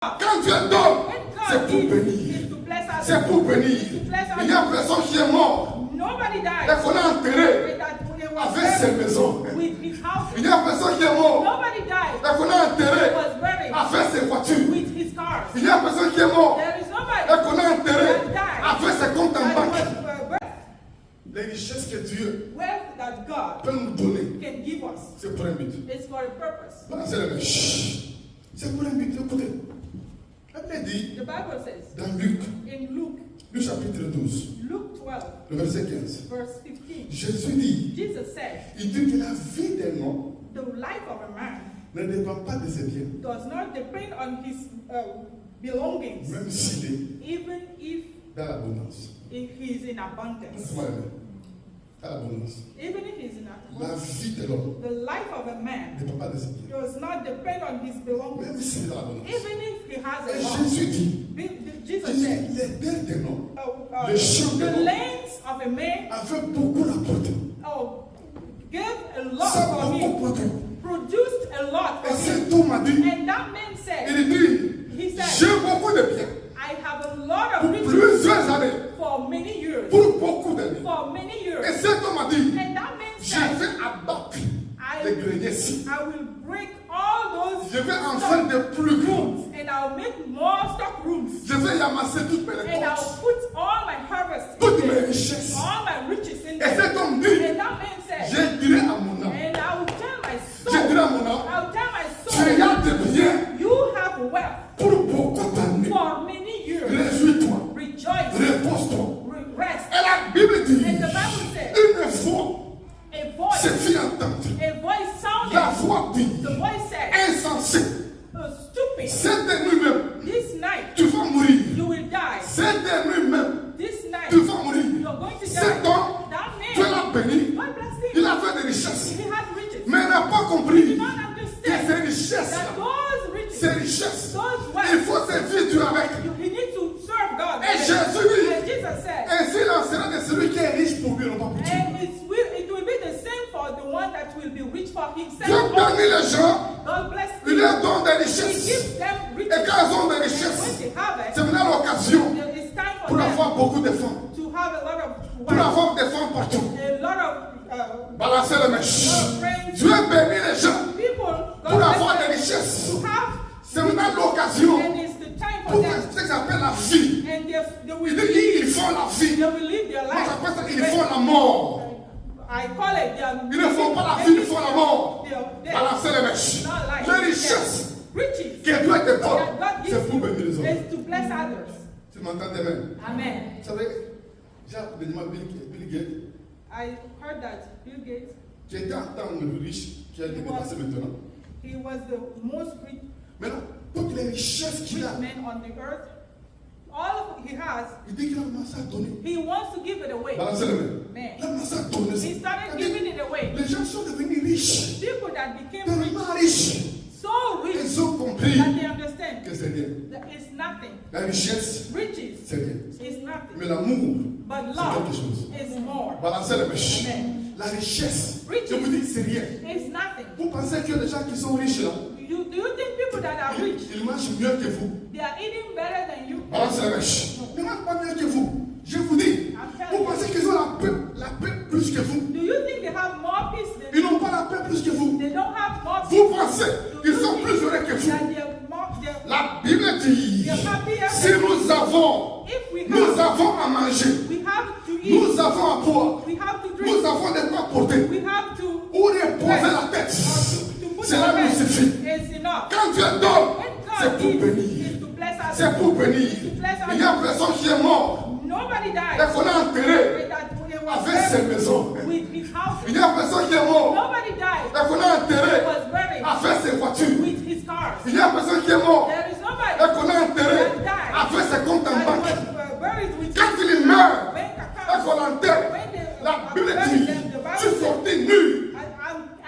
Quand Dieu donne, c'est pour bénir. C'est pour bénir. Il n'y a personne qui est mort. Et qu'on a enterré avec ses maisons. Il n'y a personne qui est mort. Et qu'on a enterré avec ses voitures. Il n'y a personne qui est mort. Et qu'on a enterré avec ses comptes en banque. Les richesses que Dieu peut nous donner, c'est pour un but. Balancez les mains. C'est pour un but. Écoutez. La Bible dit dans Luc chapitre 12, le verset 15, Jésus dit, il dit que la vie d'un homme ne dépend pas de ses biens, même s'il est dans l'abondance. Even if he's in La vie de l'homme the life of a man ne dépend pas de ses biens, does not depend on his belongings. même s'il est dans l'abondance. Even if he has a Et lot. Jésus dit, Jesus said, les terres d'un homme, les champs d'un the homme, lands of a man avaient beaucoup rapporté. gave a lot Ça for beaucoup him, produit. produced a lot Et for him. cet homme a dit, And that man said, il dit, j'ai beaucoup de biens I have a lot of pour riches plusieurs années, for many years. pour beaucoup d'années. For many years. Et cet homme a dit, And that man je said, vais abattre les greniers-ci. I will break all those Je vais en faire de plus gros. rooms and I'll make more stock rooms. Je vais y amasser toutes mes And récoltes, I'll put all my harvest toutes in mes there. richesses. All my riches in Et there. cet homme dit, And that man said, je dirai à mon âme, and I will tell my je soul, dirai à mon âme, I'll tell my tu soul, as des biens you have wealth pour beaucoup d'années. for many years. Réjouis-toi, Rejoice, repose-toi. rest. Et la Bible dit, And the Bible says, une fois, a voice, se fit entendre. a voice La sounded. voix dit, The voice said, insensé, stupid, cette nuit même, this night tu vas mourir. you will die. Cette nuit même, This night tu vas mourir. you're going to Cet die. homme, That Dieu man, l'a béni. God bless him. Il avait des richesses. He had riches. Mais il n'a pas He compris did not que understand ces richesses, that those riches, ces richesses, those il wealth, faut servir Dieu avec. he needs to serve God. Et Jésus dit, And Jesus said, ainsi il en sera de celui qui est riche pour lui, non pas pour Dieu. and it will be the same for the one that will be rich for himself. Dieu bénit les gens, God bless il them. leur donne des He richesses. gives them Et riches. quand ils ont des And when richesses, they have it, c'est maintenant l'occasion it's time for pour them avoir beaucoup de femmes, to have a lot of pour wives, avoir des femmes partout. a lot of Balancer les mains. friends, Dieu bénit les gens people. pour God avoir bless des them richesses. to have, C'est maintenant l'occasion and it's the time for pour them. faire ce qu'ils appellent la vie. And they will Il dit, ils live. font la vie. They will live their Moi, life. j'appelle ça, ils font la mort. I call it their. Ils ne font pas la vie, ils font la mort. Their Balancer les mains. not life. Les richesses Riches. que Dieu te donne, That God c'est gives pour bénir les you autres. is to bless others. Tu m'entends demain? Amen. Vous savez, j'ai appris de Bill Gates, I heard that Bill Gates, qui était en temps le plus riche, qui a été dépassé maintenant. he was the most rich Maintenant, toutes les richesses qu'il a, man on the earth. All he has, il dit qu'il a commencé à donner. he wants to give it away. Balancez les mains. Man. Il a commencé à donner. He started giving it away. Les gens sont devenus riches, People that became tellement riches. so rich Ils ont compris that they understand que c'est rien. that it's nothing. La richesse, Riches c'est rien. is nothing. Mais l'amour, But c'est love quelque chose. is more. Balancez les mains. Amen. La richesse, Riches. je vous dis que c'est rien. It's nothing. Vous pensez que les gens qui sont riches là, Do you think people that are rich, ils mangent mieux que vous? they are eating better than you? Balancez les mains. Ils ne mangent pas mieux que vous. Je vous dis, vous pensez qu'ils ont la paix plus que vous? Do you think they have more peace than Ils you? n'ont pas la paix plus que vous. They don't have more Vous peace. pensez Do qu'ils you sont think plus heureux que vous? that they're La Bible dit, they're happier si than nous avons, if we nous have, avons à manger, we have to eat, nous avons à boire, we have to nous drink, avons de quoi porter, we have to où reposer la tête. put Cela our nous best. suffit. It's enough. Quand Dieu donne, When c'est God pour gives, bénir. it's to bless others. C'est pour bénir. Il n'y a personne qui est mort Nobody et dies. qu'on a enterré That it was avec ses buried maisons. with his house. Il n'y a personne qui est mort Nobody died. et qu'on a enterré It was buried avec ses voitures. with his cars. Il n'y a personne qui est mort There is nobody et qu'on a enterré that died avec ses comptes en that banque. was buried with Quand his il meurt bank et account. qu'on l'enterre, When they la Bible buried dit, them, the Bible tu said, sortis nu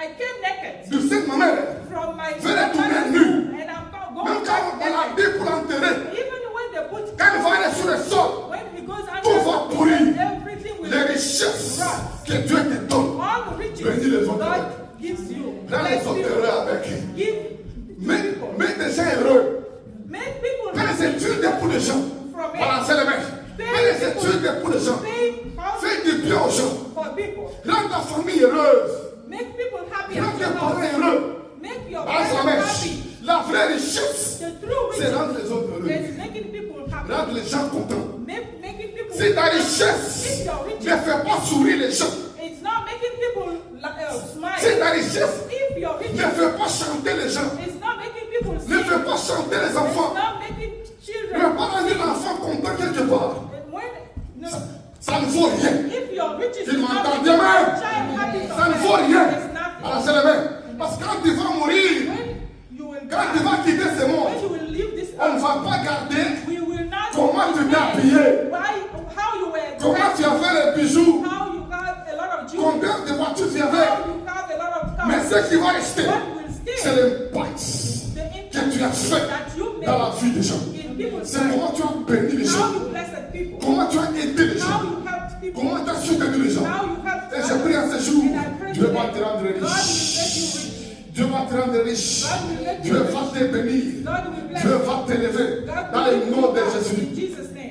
I came naked de cette manière. from my Venez mother's tourner womb, nu. and I'm Même going quand on back l'a naked. dit pour l'enterrer, Even when they put, quand il va aller sur le sol, when he goes tout va under, pourrir. everything will Les richesses que les études pour les gens. Voilà, c'est le mec. Fais les études pour les gens. Fais du bien aux gens. Rends ta famille heureuse. Make people happy. Rends tes parents heureux. Make your Voilà, c'est la parents mèche. happy. La vraie richesse, The true c'est riches rendre les autres heureux. is making people happy. Rendre les gens contents. Making people C'est ta richesse. Ne fais pas sourire les gens. It's not making people smile. C'est ta richesse. If you're rich, Ne fais pas chanter les gens. it's not making people Ne sing. fais pas chanter les It's enfants. not making Ne children. fais pas rendre l'enfant content quelque part. And when no, Ça ne vaut rien. if your riches Il is not m'entend making bien, your mais child happy, ça ne vaut rien. it's nothing. Alors c'est le même. Parce que quand tu vas mourir, When you will quand tu die, vas quitter ce monde, when you will leave this on ne earth, va pas garder we will not comment tu t'es remain habillé, how you were comment tu dressed, as fait les bijoux, how you got a lot of jewelry, combien de voitures tu avais. how you got a lot of Mais cars. ce qui va rester, What will c'est stay? l'impact The que impact tu as fait that you dans la made vie des gens. in people's C'est lives. comment tu as béni les How gens, you blessed people. comment tu as aidé les How gens, you helped people. comment tu as soutenu les gens. How you helped Et je others. prie en ce jour, And I pray Dieu today, va te rendre God will make riche. you rich. Dieu va te rendre riche. God will make Dieu you va rich. te bénir. God will bless Dieu you. va t'élever God dans will le lift nom you de up Jésus. in Jesus' name.